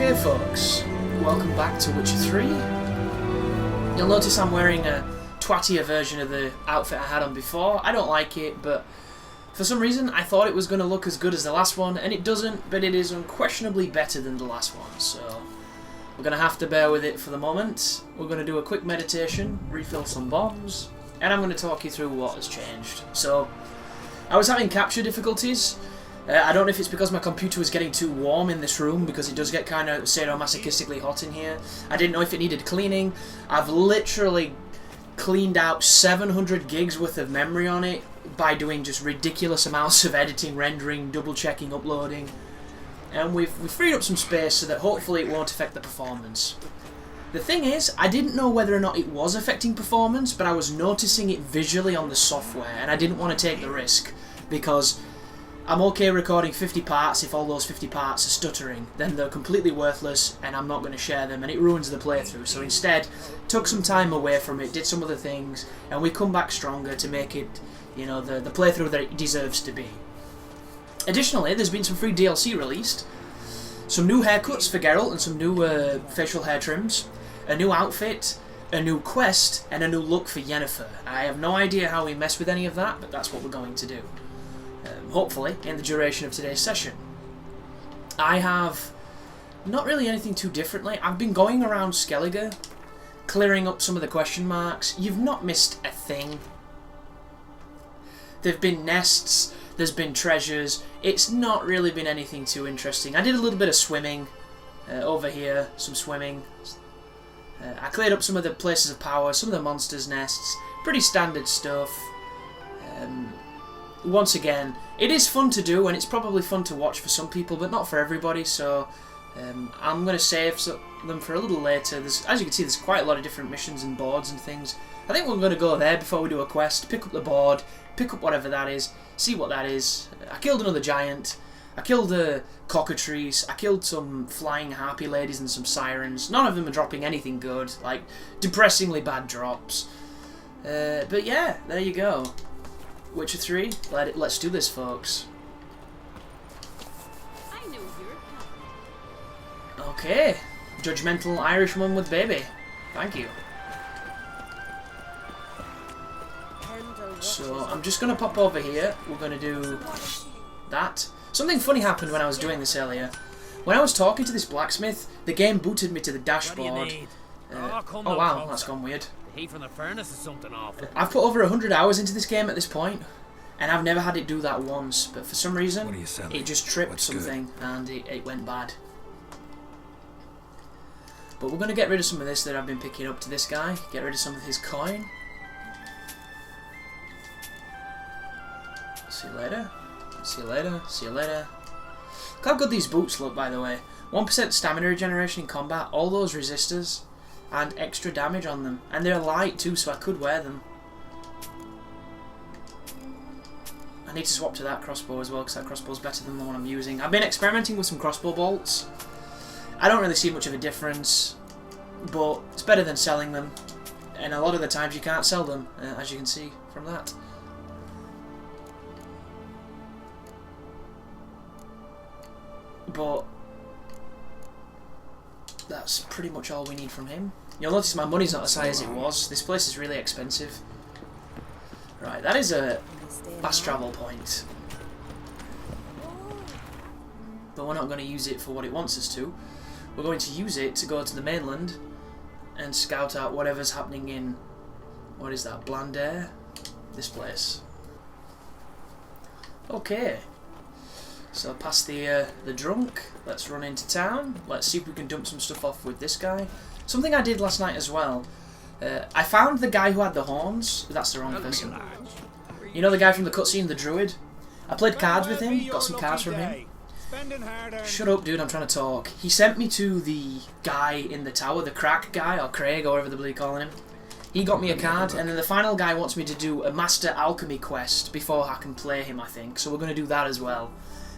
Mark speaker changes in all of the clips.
Speaker 1: Okay folks, welcome back to Witcher 3. You'll notice I'm wearing a twattier version of the outfit I had on before. I don't like it, but for some reason I thought it was going to look as good as the last one, and it doesn't, but it is unquestionably better than the last one, so we're going to have to bear with it for the moment. We're going to do a quick meditation, refill some bombs, and I'm going to talk you through what has changed. So, I was having capture difficulties. I don't know if it's because my computer was getting too warm in this room, because it does get kind of sadomasochistically hot in here. I didn't know if it needed cleaning. I've literally cleaned out 700 gigs worth of memory on it by doing just ridiculous amounts of editing, rendering, double checking, uploading. And we've freed up some space so that hopefully it won't affect the performance. The thing is, I didn't know whether or not it was affecting performance, but I was noticing it visually on the software, and I didn't want to take the risk, because I'm okay recording 50 parts if all those 50 parts are stuttering. Then they're completely worthless and I'm not going to share them, and it ruins the playthrough. So instead, took some time away from it, did some other things, and we come back stronger to make it, you know, the playthrough that it deserves to be. Additionally, there's been some free DLC released, some new haircuts for Geralt and some new facial hair trims, a new outfit, a new quest, and a new look for Yennefer. I have no idea how we mess with any of that, but that's what we're going to do. Hopefully, in the duration of today's session. I have not really anything too differently. I've been going around Skellige, clearing up some of the question marks. You've not missed a thing. There have been nests, there's been treasures. It's not really been anything too interesting. I did a little bit of swimming over here, some swimming. I cleared up some of the places of power, some of the monsters' nests. Pretty standard stuff. Once again, it is fun to do, and it's probably fun to watch for some people, but not for everybody, so I'm going to save them for a little later. As you can see, there's quite a lot of different missions and boards and things. I think we're going to go there before we do a quest, pick up the board, pick up whatever that is, see what that is. I killed another giant, I killed cockatrice, I killed some flying harpy ladies and some sirens. None of them are dropping anything good, like depressingly bad drops. But yeah, there you go. Witcher 3, let's do this, folks.
Speaker 2: I know you're
Speaker 1: okay, judgmental Irishman with baby. Thank you. So I'm just going to pop over here. We're going to do that. Something funny happened when I was doing this earlier. When I was talking to this blacksmith, the game booted me to the dashboard. Oh wow, that's gone weird.
Speaker 3: The heat from the furnace is something awful.
Speaker 1: I've put over 100 hours into this game at this point, and I've never had it do that once, but for some reason it just tripped something and it went bad. But we're going to get rid of some of this that I've been picking up to this guy, get rid of some of his coin. See you later, see you later, see you later. Look how good these boots look, by the way. 1% stamina regeneration in combat, all those resistors, and extra damage on them, and they're light too, so I could wear them. I need to swap to that crossbow as well, because that crossbow is better than the one I'm using. I've been experimenting with some crossbow bolts. I don't really see much of a difference, but it's better than selling them, and a lot of the times you can't sell them, as you can see from that. But that's pretty much all we need from him. You'll notice my money's not as high as it was. This place is really expensive. Right, that is a fast travel point. But we're not going to use it for what it wants us to. We're going to use it to go to the mainland and scout out whatever's happening in, what is that, Blandair? This place. Okay. So past the drunk, let's run into town. Let's see if we can dump some stuff off with this guy. Something I did last night as well. I found the guy who had the horns. That's the wrong person. You know the guy from the cutscene, the druid? I played cards with him, got some cards from him. Shut up, dude, I'm trying to talk. He sent me to the guy in the tower, the crack guy, or Craig, or whatever the bloody calling him. He got me a card, and then the final guy wants me to do a master alchemy quest before I can play him, I think. So we're going to do that as well.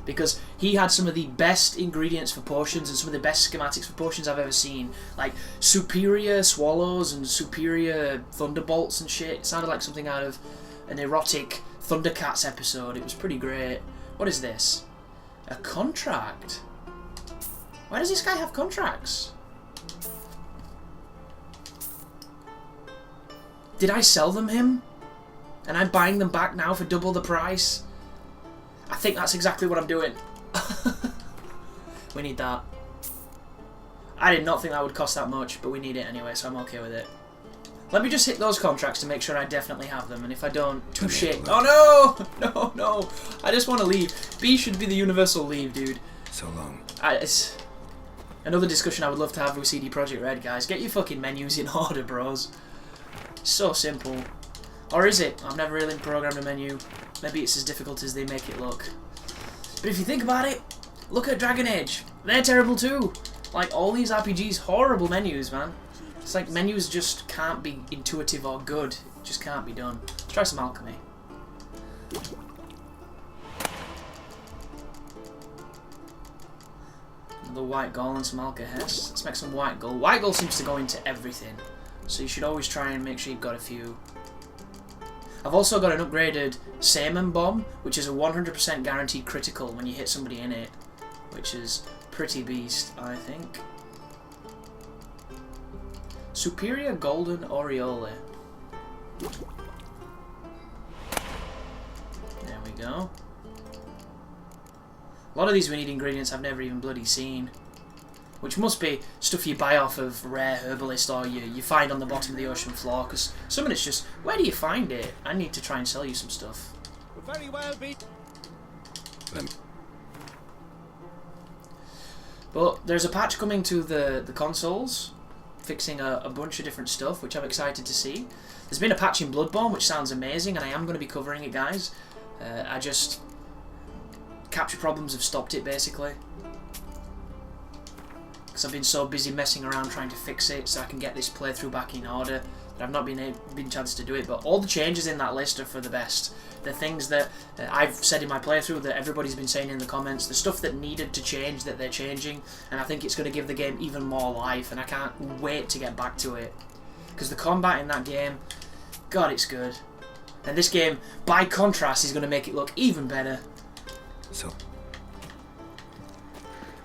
Speaker 1: Because he had some of the best ingredients for potions and some of the best schematics for potions I've ever seen. Like superior swallows and superior thunderbolts and shit. It sounded like something out of an erotic Thundercats episode. It was pretty great. What is this? A contract? Why does this guy have contracts? Did I sell them him? And I'm buying them back now for double the price? I think that's exactly what I'm doing. We need that. I did not think that would cost that much, but we need it anyway, so I'm okay with it. Let me just hit those contracts to make sure I definitely have them, and if I don't, touche. Oh no! No, no! I just want to leave. B should be the universal leave, dude.
Speaker 4: So long.
Speaker 1: It's another discussion I would love to have with CD Projekt Red, guys. Get your fucking menus in order, bros. So simple. Or is it? I've never really programmed a menu. Maybe it's as difficult as they make it look. But if you think about it, look at Dragon Age. They're terrible too. Like, all these RPGs, horrible menus, man. It's like menus just can't be intuitive or good. It just can't be done. Let's try some Alchemy. Another White Gall and some Alka-Hess. Let's make some White Gall. White Gall seems to go into everything. So you should always try and make sure you've got a few. I've also got an upgraded Seaman Bomb, which is a 100% guaranteed critical when you hit somebody in it. Which is pretty beast, I think. Superior Golden Aureole. There we go. A lot of these we need ingredients I've never even bloody seen. Which must be stuff you buy off of Rare Herbalist or you find on the bottom of the ocean floor. Because some of it's just, where do you find it? I need to try and sell you some stuff.
Speaker 3: Very well be.
Speaker 1: But there's a patch coming to the consoles, fixing a bunch of different stuff, which I'm excited to see. There's been a patch in Bloodborne, which sounds amazing, and I am going to be covering it, guys. I just... capture problems have stopped it, basically. Because I've been so busy messing around trying to fix it so I can get this playthrough back in order that I've not been chance to do it. But all the changes in that list are for the best. The things that I've said in my playthrough that everybody's been saying in the comments, the stuff that needed to change that they're changing, and I think it's going to give the game even more life, and I can't wait to get back to it. Because the combat in that game, God, it's good. And this game, by contrast, is going to make it look even better.
Speaker 4: So...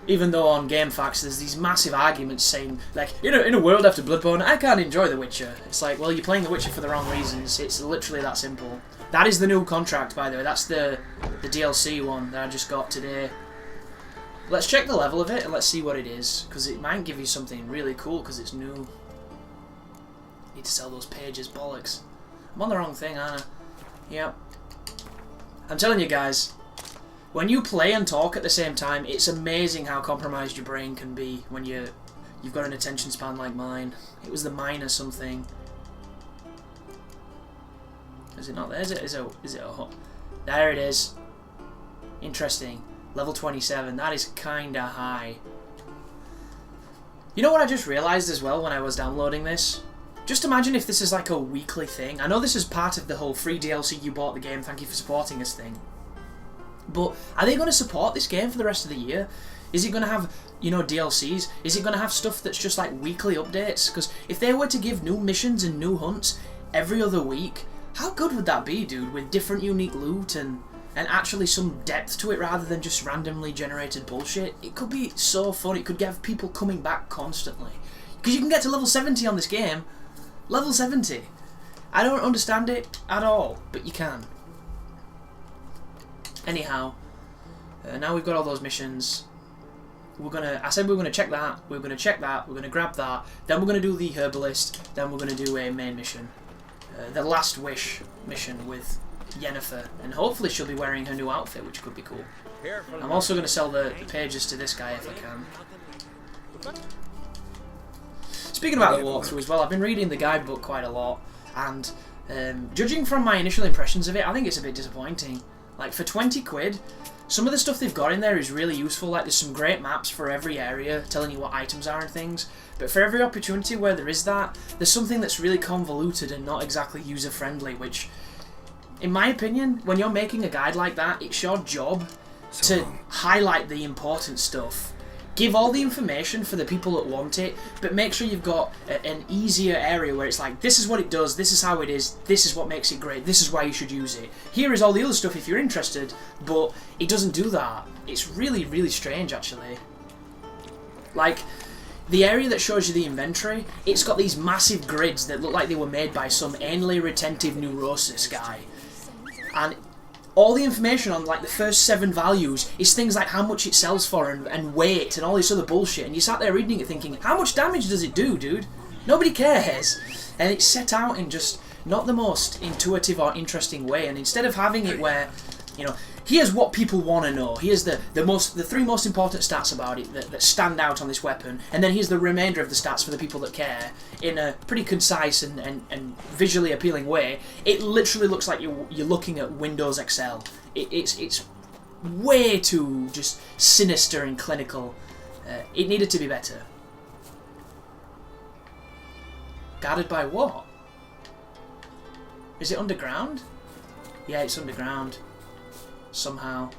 Speaker 1: Even though on GameFAQs there's these massive arguments saying, like, in a world after Bloodborne, I can't enjoy The Witcher. It's like, well, you're playing The Witcher for the wrong reasons. It's literally that simple. That is the new contract, by the way. That's the DLC one that I just got today. Let's check the level of it and let's see what it is, because it might give you something really cool because it's new. Need to sell those pages, bollocks. I'm on the wrong thing, aren't I? Yep. I'm telling you guys, when you play and talk at the same time, it's amazing how compromised your brain can be when you've got an attention span like mine. It was the minor something. Is it not there? Is it? Oh, there it is. Interesting. Level 27. That is kinda high. You know what I just realised as well when I was downloading this? Just imagine if this is like a weekly thing. I know this is part of the whole free DLC you bought the game, thank you for supporting us thing. But are they going to support this game for the rest of the year? Is it going to have, you know, DLCs? Is it going to have stuff that's just like weekly updates? Because if they were to give new missions and new hunts every other week, how good would that be, dude? With different unique loot and actually some depth to it rather than just randomly generated bullshit. It could be so fun. It could get people coming back constantly. Because you can get to level 70 on this game. Level 70. I don't understand it at all, but you can. Anyhow, now we've got all those missions. I said we were gonna check that. We're gonna check that. We're gonna grab that. Then we're gonna do the herbalist. Then we're gonna do a main mission, the Last Wish mission with Yennefer, and hopefully she'll be wearing her new outfit, which could be cool. I'm also gonna sell the pages to this guy if I can. Speaking about the walkthrough as well, I've been reading the guidebook quite a lot, and judging from my initial impressions of it, I think it's a bit disappointing. Like, for 20 quid, some of the stuff they've got in there is really useful. Like, there's some great maps for every area, telling you what items are and things. But for every opportunity where there is that, there's something that's really convoluted and not exactly user-friendly, which, in my opinion, when you're making a guide like that, it's your job to highlight the important stuff. Give all the information for the people that want it, but make sure you've got an easier area where it's like, this is what it does, this is how it is, this is what makes it great, this is why you should use it. Here is all the other stuff if you're interested, but it doesn't do that. It's really, really strange, actually. Like, the area that shows you the inventory, it's got these massive grids that look like they were made by some anally retentive neurosis guy. And all the information on like the first 7 values is things like how much it sells for and weight and all this other bullshit. And you sat there reading it thinking, how much damage does it do, dude? Nobody cares. And it's set out in just not the most intuitive or interesting way. And instead of having it where, you know, here's what people want to know. Here's the 3 most important stats about it that stand out on this weapon, and then here's the remainder of the stats for the people that care in a pretty concise and visually appealing way. It literally looks like you're looking at Windows Excel. It's way too just sinister and clinical. It needed to be better. Guarded by what? Is it underground? Yeah, it's underground. Somehow.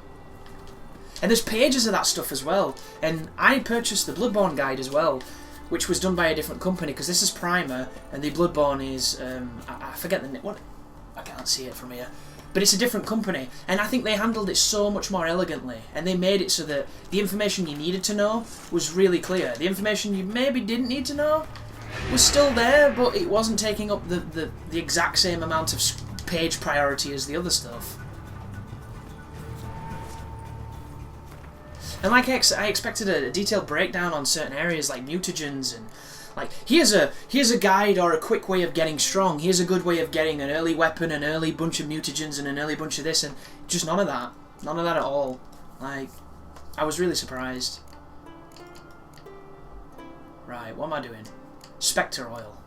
Speaker 1: And there's pages of that stuff as well. And I purchased the Bloodborne guide as well, which was done by a different company, because this is Primer, and the Bloodborne is, I forget the name, what? I can't see it from here. But it's a different company, and I think they handled it so much more elegantly, and they made it so that the information you needed to know was really clear. The information you maybe didn't need to know was still there, but it wasn't taking up the exact same amount of page priority as the other stuff. And like I expected a detailed breakdown on certain areas like mutagens and like here's a guide or a quick way of getting strong. Here's a good way of getting an early weapon, an early bunch of mutagens, and an early bunch of this, and just none of that. None of that at all. Like, I was really surprised. Right, what am I doing? Spectre oil.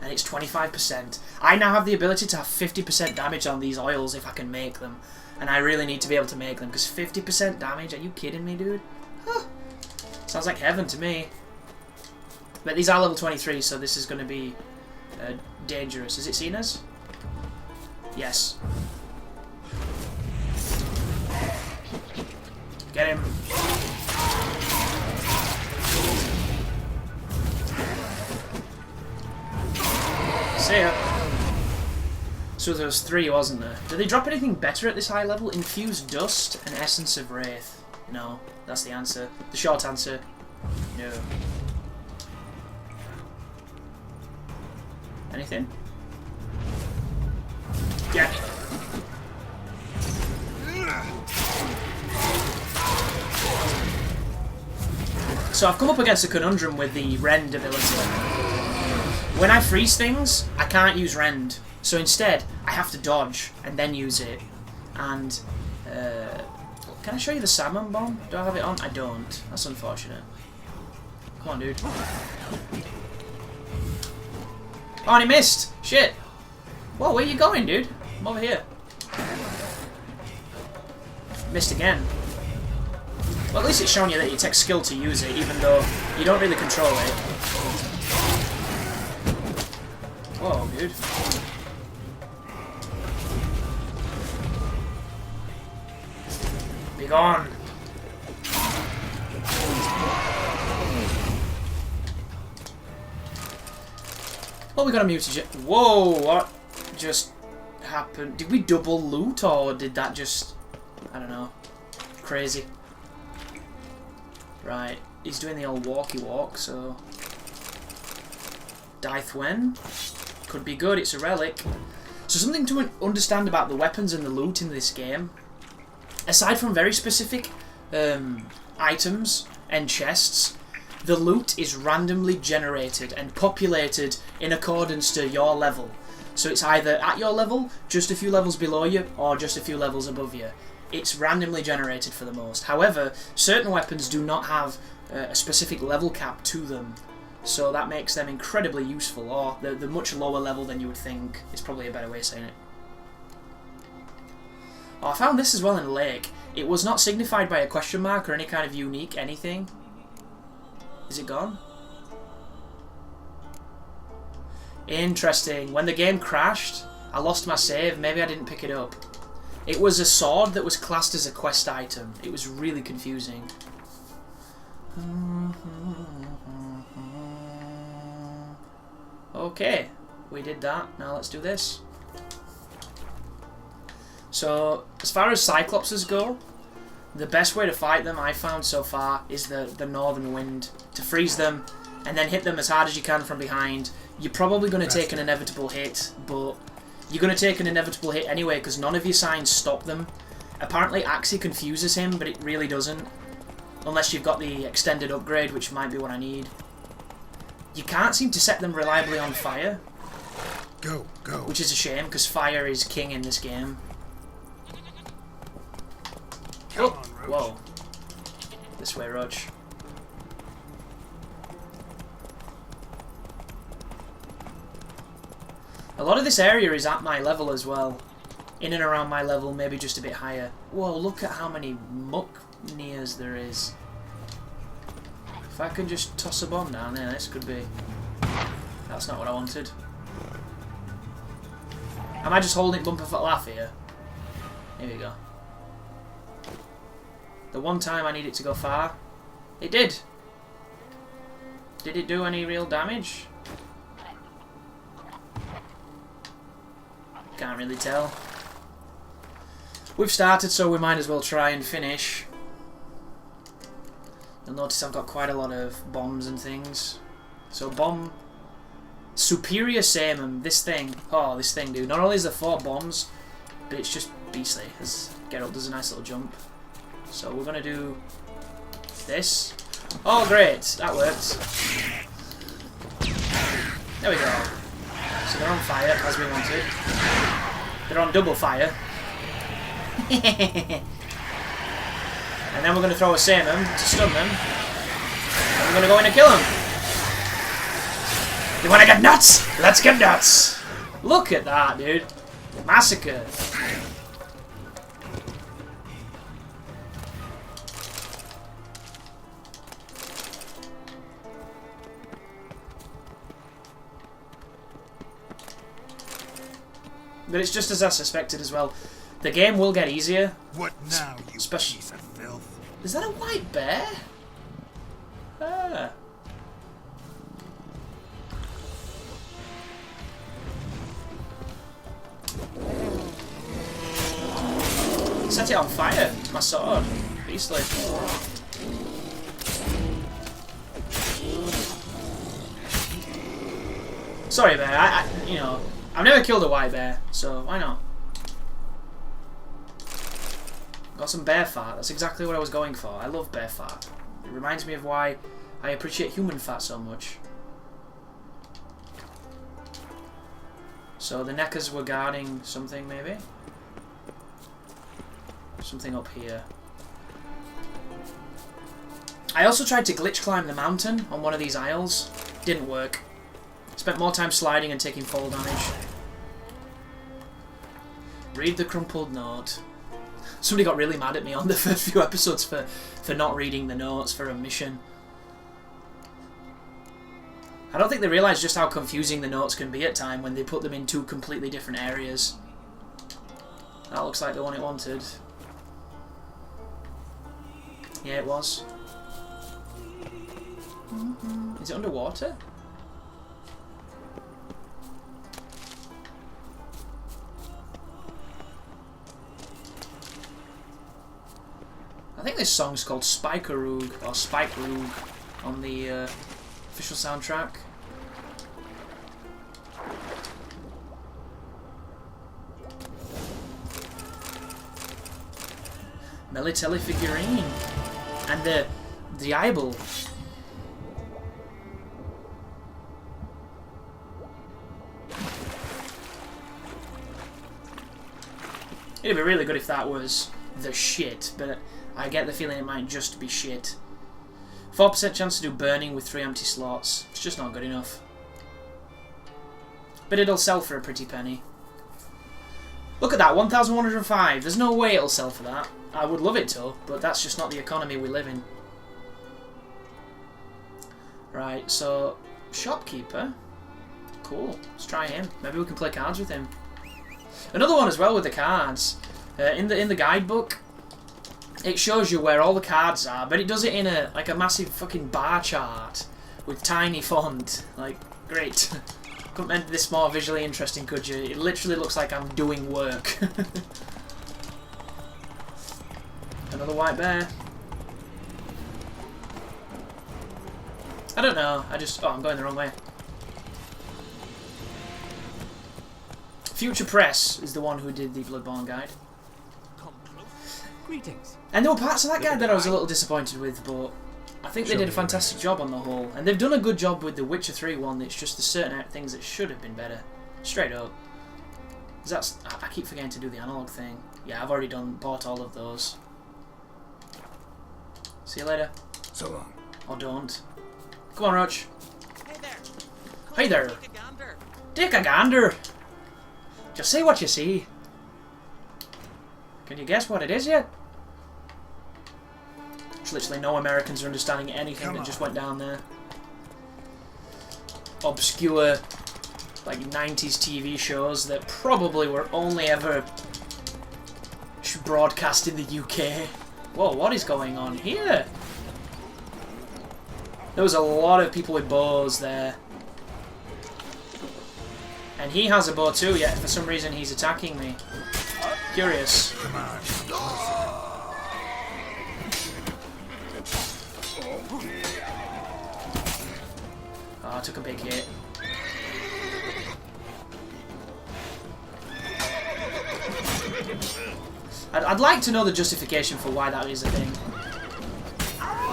Speaker 1: And it's 25%. I now have the ability to have 50% damage on these oils if I can make them. And I really need to be able to make them, because 50% damage? Are you kidding me, dude? Huh. Sounds like heaven to me. But these are level 23, so this is going to be dangerous. Is it seen as? Yes. Get him. See ya. So there was 3, wasn't there? Did they drop anything better at this high level? Infused Dust and Essence of Wraith. No, that's the answer. The short answer, no. Anything? Yeah. So I've come up against a conundrum with the Rend ability. When I freeze things, I can't use Rend. So instead, I have to dodge and then use it. And, can I show you the salmon bomb? Do I have it on? I don't. That's unfortunate. Come on, dude. Oh, and he missed! Shit! Whoa, where are you going, dude? I'm over here. Missed again. Well, at least it's showing you that it takes skill to use it, even though you don't really control it. Whoa, dude. Be gone. Oh, we got a mutagen. Whoa, what just happened? Did we double loot, or did that just... I don't know. Crazy. Right, he's doing the old walkie walk, so... Dythwen. Could be good, it's a relic. So something to understand about the weapons and the loot in this game. Aside from very specific items and chests, the loot is randomly generated and populated in accordance to your level. So it's either at your level, just a few levels below you, or just a few levels above you. It's randomly generated for the most. However, certain weapons do not have a specific level cap to them. So that makes them incredibly useful, or they're much lower level than you would think. It's probably a better way of saying it. Oh, I found this as well in a lake. It was not signified by a question mark or any kind of unique anything. Is it gone? Interesting. When the game crashed, I lost my save. Maybe I didn't pick it up. It was a sword that was classed as a quest item. It was really confusing. Okay, we did that. Now let's do this. So, as far as Cyclopses go, the best way to fight them, I found so far, is the northern wind. To freeze them, and then hit them as hard as you can from behind. You're probably going to take an inevitable hit, but you're going to take an inevitable hit anyway, because none of your signs stop them. Apparently Axie confuses him, but it really doesn't. Unless you've got the extended upgrade, which might be what I need. You can't seem to set them reliably on fire.
Speaker 4: Go, go.
Speaker 1: Which is a shame, because fire is king in this game.
Speaker 4: Come
Speaker 1: Oh,
Speaker 4: on, Roach.
Speaker 1: whoa. This way, Roach. A lot of this area is at my level as well. In and around my level, maybe just a bit higher. Whoa, look at how many muck nears there is. If I can just toss a bomb down there, this could be... That's not what I wanted. Am I just holding it bumper for laugh here? Here we go. The one time I need it to go far, it did. Did it do any real damage? Can't really tell. We've started, so we might as well try and finish. You'll notice I've got quite a lot of bombs and things. So bomb... Superior Samum, this thing. Oh, this thing, dude. Not only is there 4 bombs, but it's just beastly. As Geralt does a nice little jump. So we're going to do this. Oh, great. That worked. There we go. So they're on fire, as we wanted. They're on double fire. And then we're going to throw a Samum to stun them. And we're going to go in and kill them. You want to get nuts? Let's get nuts! Look at that, dude. Massacre. But it's just as I suspected as well. The game will get easier.
Speaker 4: What now, you
Speaker 1: Especially...
Speaker 4: piece of filth?
Speaker 1: Is that a white bear? Ah. Set it on fire. My sword. Beastly. Sorry, bear. You know, I've never killed a white bear, so why not? Got some bear fat. That's exactly what I was going for. I love bear fat. It reminds me of why I appreciate human fat so much. So the Neckers were guarding something, maybe? Something up here. I also tried to glitch climb the mountain on one of these aisles. Didn't work. Spent more time sliding and taking fall damage. Read the crumpled note. Somebody got really mad at me on the first few episodes for not reading the notes for a mission. I don't think they realise just how confusing the notes can be at times when they put them in 2 completely different areas. That looks like the one it wanted. Yeah, it was. Is it underwater? I think this song's called Spikerug or Spikerug on the official soundtrack. Melitelli figurine and the eyeball. It'd be really good if that was the shit, but I get the feeling it might just be shit. 4% chance to do burning with 3 empty slots. It's just not good enough. But it'll sell for a pretty penny. Look at that, 1,105. There's no way it'll sell for that. I would love it to, but that's just not the economy we live in. Right, so... Shopkeeper. Cool. Let's try him. Maybe we can play cards with him. Another one as well with the cards. In the guidebook, it shows you where all the cards are, but it does it in a massive fucking bar chart with tiny font. Like, great. Couldn't make this more visually interesting, could you? It literally looks like I'm doing work. another white bear. I don't know. I just... Oh, I'm going the wrong way. Future Press is the one who did the Bloodborne guide.
Speaker 3: Come close. Greetings.
Speaker 1: And there were parts of that guide that I was a little disappointed with, but I think they did a fantastic job on the whole. And they've done a good job with the Witcher 3 one. It's just there's certain things that should have been better. Straight up. 'Cause that's... I keep forgetting to do the analog thing. Yeah, I've already bought all of those. See you later.
Speaker 4: So long.
Speaker 1: Or don't. Come on, Roach.
Speaker 3: Hey there. Come
Speaker 1: Hey there.
Speaker 3: Take a gander.
Speaker 1: Take a gander. Just say what you see. Can you guess what it is yet? There's literally no Americans are understanding anything that just went down there. Obscure, like 90s TV shows that probably were only ever broadcast in the UK. Whoa, what is going on here? There was a lot of people with bows there. And he has a bow too, yet for some reason he's attacking me. Curious.
Speaker 4: Come on.
Speaker 1: Oh, I took a big hit. I'd like to know the justification for why that is a thing.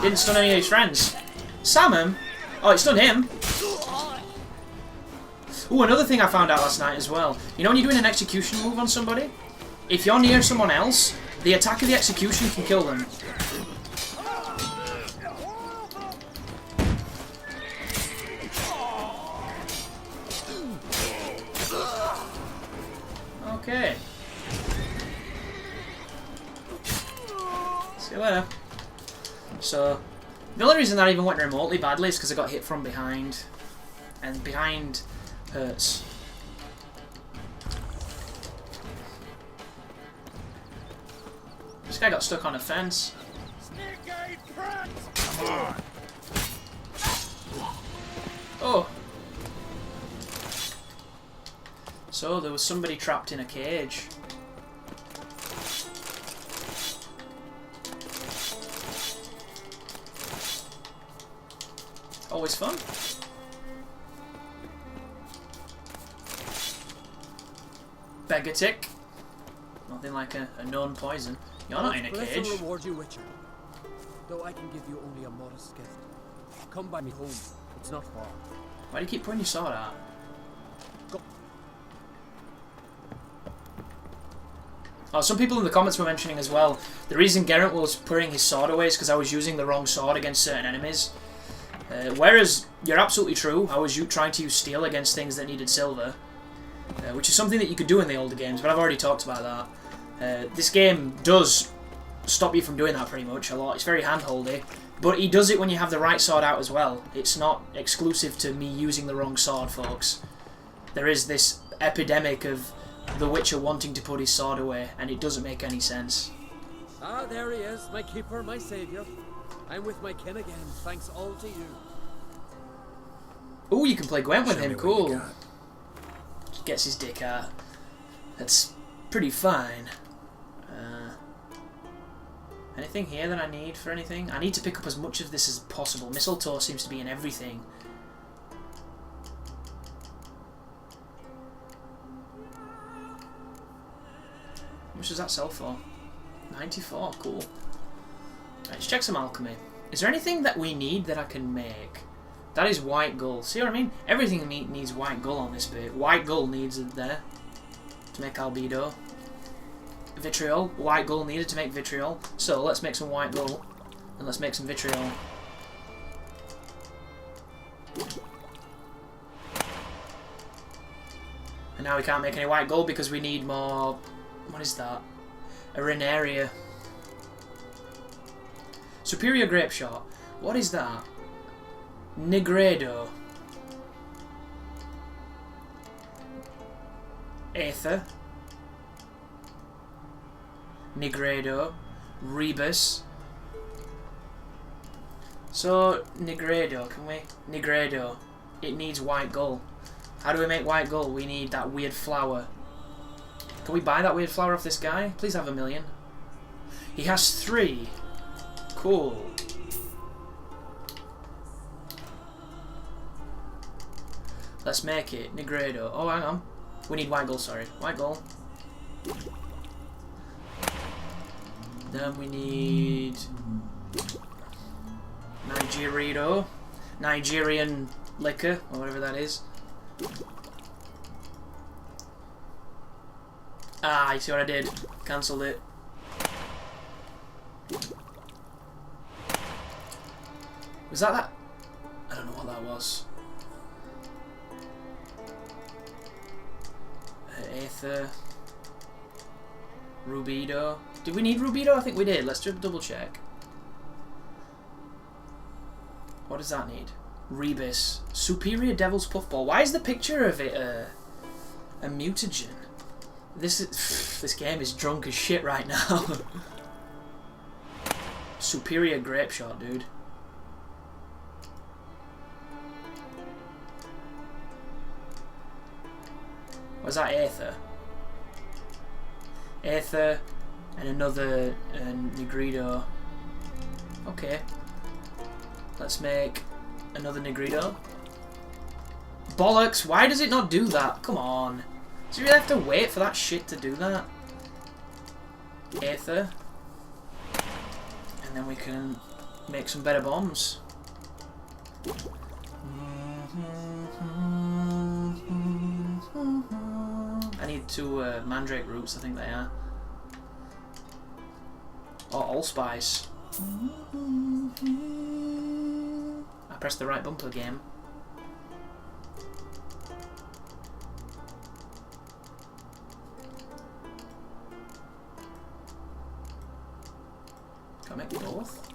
Speaker 1: Didn't stun any of his friends. Salmon? Oh, it stunned him. Ooh, another thing I found out last night as well. You know when you're doing an execution move on somebody? If you're near someone else, the attack of the execution can kill them. Okay. See you later. So, the only reason that I even went remotely badly is because I got hit from behind. And behind hurts. This guy got stuck on a fence.
Speaker 4: Come on.
Speaker 1: Oh. So there was somebody trapped in a cage. Always fun. Begatic. Nothing like a known poison. You're not in a
Speaker 3: Bless
Speaker 1: cage.
Speaker 3: and reward you, Witcher. Though I can give you only a modest gift. Come by me home. It's not far.
Speaker 1: Why do you keep putting your sword out?
Speaker 3: Go.
Speaker 1: Oh, some people in the comments were mentioning as well, the reason Geralt was putting his sword away is because I was using the wrong sword against certain enemies. Whereas, you're absolutely true, I was trying to use steel against things that needed silver. Which is something that you could do in the older games, but I've already talked about that. This game does stop you from doing that pretty much a lot. It's very hand-holdy, but he does it when you have the right sword out as well. It's not exclusive to me using the wrong sword, folks. There is this epidemic of the Witcher wanting to put his sword away, and it doesn't make any sense.
Speaker 3: Ah, there he is, my keeper, my saviour. I'm with my kin again, thanks all to you.
Speaker 1: Ooh, you can play Gwent with
Speaker 4: Show
Speaker 1: him,
Speaker 4: me what
Speaker 1: cool.
Speaker 4: you got.
Speaker 1: Gets his dick out. That's pretty fine. Anything here that I need for anything? I need to pick up as much of this as possible. Mistletoe seems to be in everything. How much does that sell for? 94, cool. Right, let's check some alchemy. Is there anything that we need that I can make? That is white gull. See what I mean? Everything needs white gull on this bit. White gull needs it there to make albedo. Vitriol. White gull needed to make vitriol. So let's make some white gull and let's make some vitriol. And now we can't make any white gull because we need more... What is that? A Renaria. Superior grape shot. What is that? Negredo. Aether. Negredo. Rebus. So, Negredo, can we? Negredo. It needs white gull. How do we make white gull? We need that weird flower. Can we buy that weird flower off this guy? Please have 1 million. He has 3. Cool. Let's make it. Negredo. Oh, hang on. We need white gold, sorry. White gold. Then we need... Nigerito. Nigerian liquor, or whatever that is. Ah, you see what I did? Cancelled it. Was that? I don't know what that was. Aether. Rubido. Did we need Rubido? I think we did. Let's just double check. What does that need? Rebus. Superior Devil's Puffball. Why is the picture of it a mutagen? This game is drunk as shit right now. Superior Grape Shot, dude. Was that Aether? Aether and another Negredo. Okay. Let's make another Negredo. Bollocks! Why does it not do that? Come on. Do you really have to wait for that shit to do that? Aether. And then we can make some better bombs. I need 2 mandrake roots, I think they are. Or allspice. I pressed the right bumper game. Can I make both?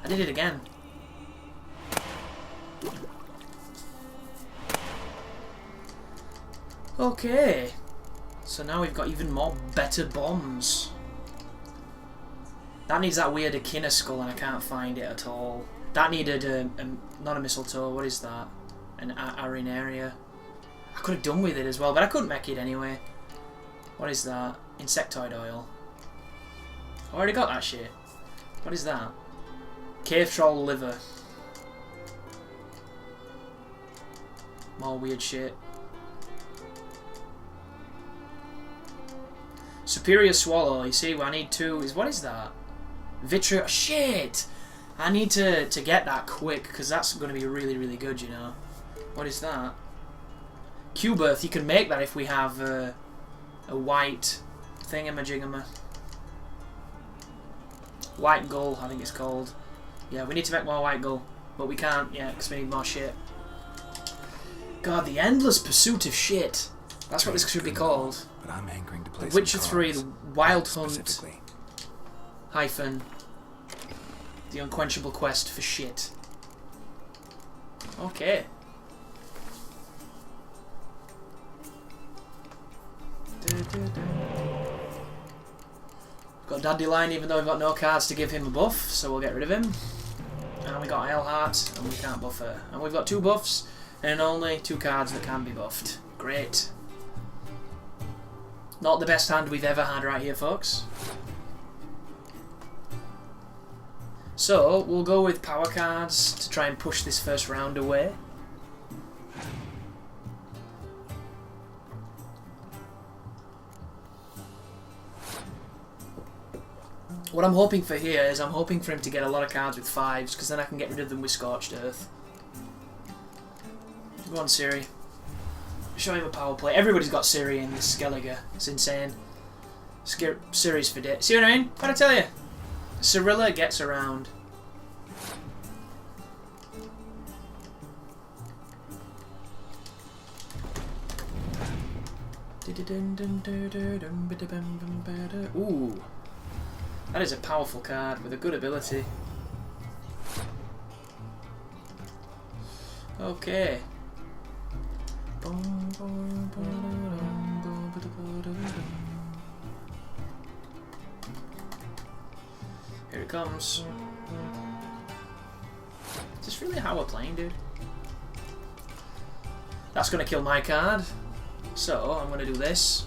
Speaker 1: I did it again. Okay, so now we've got even more better bombs. That needs that weird Echina skull and I can't find it at all. That needed not a mistletoe, what is that? An arenaria. I could have done with it as well, but I couldn't make it anyway. What is that? Insectoid oil. I already got that shit. What is that? Cave troll liver. More weird shit. Superior swallow. You see, I need 2. What is that? Vitriol. Shit! I need to get that quick because that's going to be really, really good, you know. What is that? Q-Birth. You can make that if we have a white thingamajigama. White gull, I think it's called. Yeah, we need to make more white gull, but we can't yet because we need more shit. God, the endless pursuit of shit. That's what this should be called.
Speaker 5: But I'm hankering to play
Speaker 1: The Witcher 3, the Wild Hunt,
Speaker 5: specifically.
Speaker 1: hyphen, the unquenchable quest for shit. Okay. Got Dandelion even though we've got no cards to give him a buff, so we'll get rid of him. And we got Eilhart, and we can't buff her. And we've got 2 buffs, and only 2 cards that can be buffed. Great. Not the best hand we've ever had right here, folks. So, we'll go with power cards to try and push this first round away. What I'm hoping for here is I'm hoping for him to get a lot of cards with 5s, because then I can get rid of them with Scorched Earth. Go on, Siri. Show him a power play. Everybody's got Siri in this Skellige. It's insane. Siri's for day. See what I mean? What'd I tell you? Cirilla gets around. Ooh. That is a powerful card with a good ability. Okay. Here it comes. Is this really how we're playing, dude? That's gonna kill my card. So, I'm gonna do this.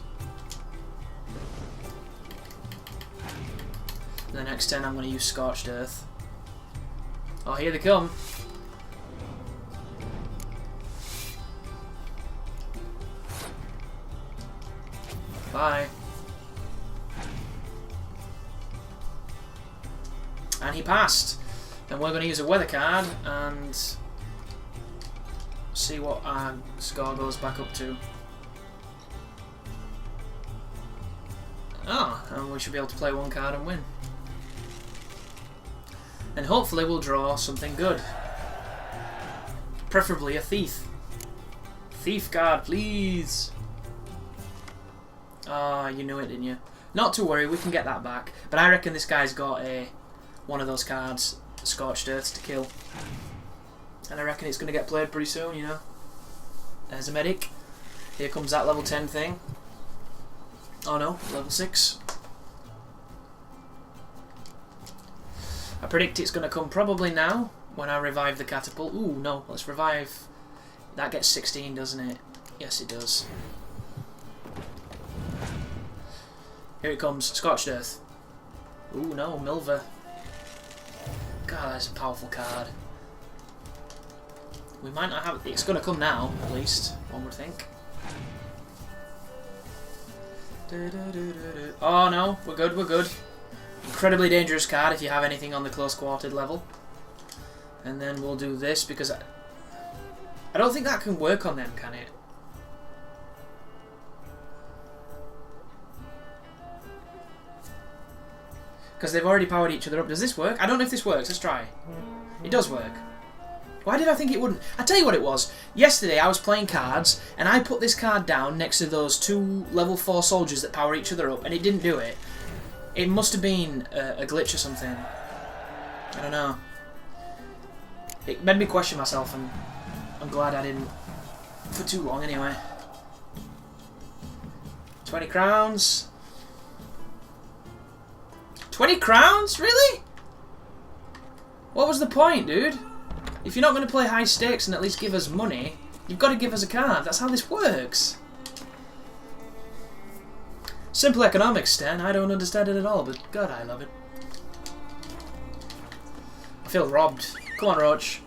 Speaker 1: For the next turn, I'm going to use Scorched Earth. Oh, here they come. Bye. And he passed. Then we're going to use a weather card and see what our score goes back up to. Ah, and we should be able to play one card and win. And hopefully we'll draw something good. Preferably a thief. Thief card, please. Ah, you knew it, didn't you? Not to worry, we can get that back. But I reckon this guy's got one of those cards, Scorched Earth, to kill. And I reckon it's going to get played pretty soon, you know. There's a medic. Here comes that level 10 thing. Oh no, level 6. I predict it's going to come probably now, when I revive the catapult. Ooh, no, let's revive. That gets 16, doesn't it? Yes, it does. Here it comes, Scorched Earth. Ooh, no, Milva. God, that's a powerful card. We might not have it. It's going to come now, at least, one would think. Oh no, we're good, we're good. Incredibly dangerous card if you have anything on the close quartered level. And then we'll do this because I don't think that can work on them, can it? Because they've already powered each other up. Does this work? I don't know if this works. Let's try. It does work. Why did I think it wouldn't? I tell you what it was. Yesterday I was playing cards and I put this card down next to those 2 level 4 soldiers that power each other up and it didn't do it. It must have been a glitch or something. I don't know. It made me question myself and I'm glad I didn't for too long anyway. 20 crowns. 20 crowns? Really? What was the point, dude? If you're not going to play high stakes and at least give us money, you've got to give us a card. That's how this works. Simple economics, Stan. I don't understand it at all, but God, I love it. I feel robbed. Come on, Roach.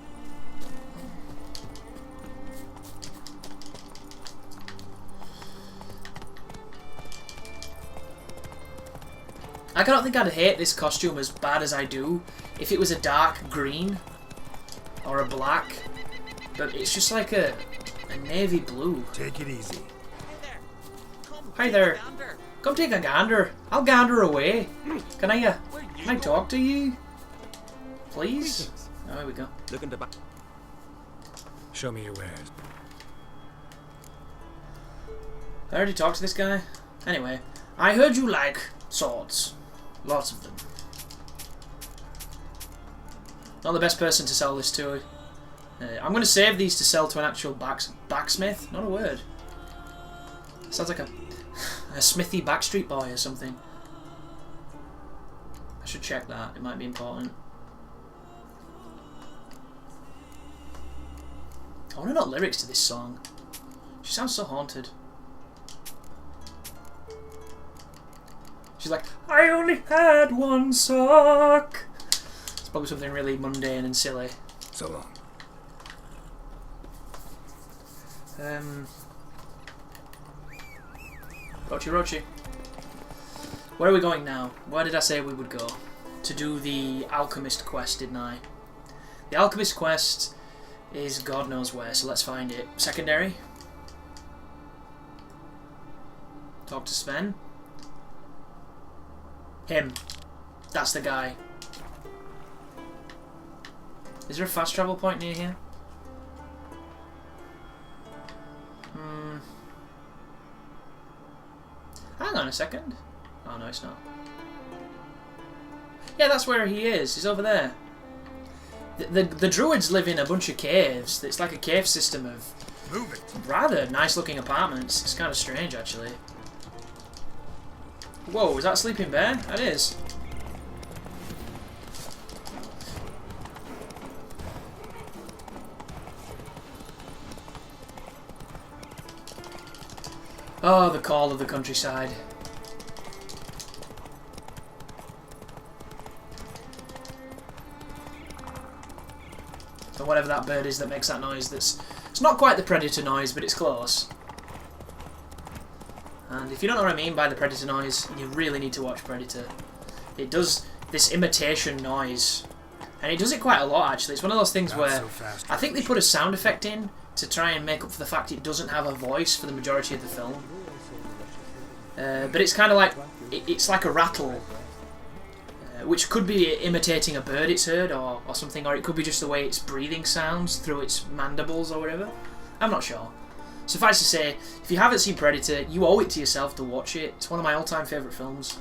Speaker 1: I don't think I'd hate this costume as bad as I do if it was a dark green or a black, but it's just like a navy blue.
Speaker 4: Take it easy.
Speaker 1: Hi there. Come take a gander. I'll gander away. Can I talk to you? Please? Oh, here we go.
Speaker 3: Looking to buy.
Speaker 4: Show me your wares.
Speaker 1: I already talked to this guy. Anyway, I heard you like swords. Lots of them. Not the best person to sell this to. I'm going to save these to sell to an actual blacksmith. Not a word. Sounds like a smithy Backstreet Boy or something. I should check that. It might be important. I want to know lyrics to this song. She sounds so haunted. She's like, I only had one sock. It's probably something really mundane and silly.
Speaker 4: So long.
Speaker 1: Rochi. Where are we going now? Where did I say we would go? To do the Alchemist quest, didn't I? The Alchemist quest is God knows where, so let's find it. Secondary. Talk to Sven. Him. That's the guy. Is there a fast travel point near here? Hang on a second. Oh no, it's not. Yeah, that's where he is. He's over there. The druids live in a bunch of caves. It's like a cave system of
Speaker 4: Move it.
Speaker 1: rather nice looking apartments. It's kind of strange actually. Whoa, is that a sleeping bear? That is. Oh, the call of the countryside. or whatever that bird is that makes that noise. It's not quite the predator noise, but it's close. And if you don't know what I mean by the predator noise, you really need to watch Predator. It does this imitation noise, and it does it quite a lot actually. It's one of those things
Speaker 4: Not
Speaker 1: where
Speaker 4: so fast,
Speaker 1: I think they put a sound effect in to try and make up for the fact it doesn't have a voice for the majority of the film. But it's kind of like, it's like a rattle, which could be imitating a bird it's heard or something, or it could be just the way its breathing sounds through its mandibles or whatever. I'm not sure. Suffice to say, if you haven't seen Predator, you owe it to yourself to watch it. It's one of my all-time favourite films.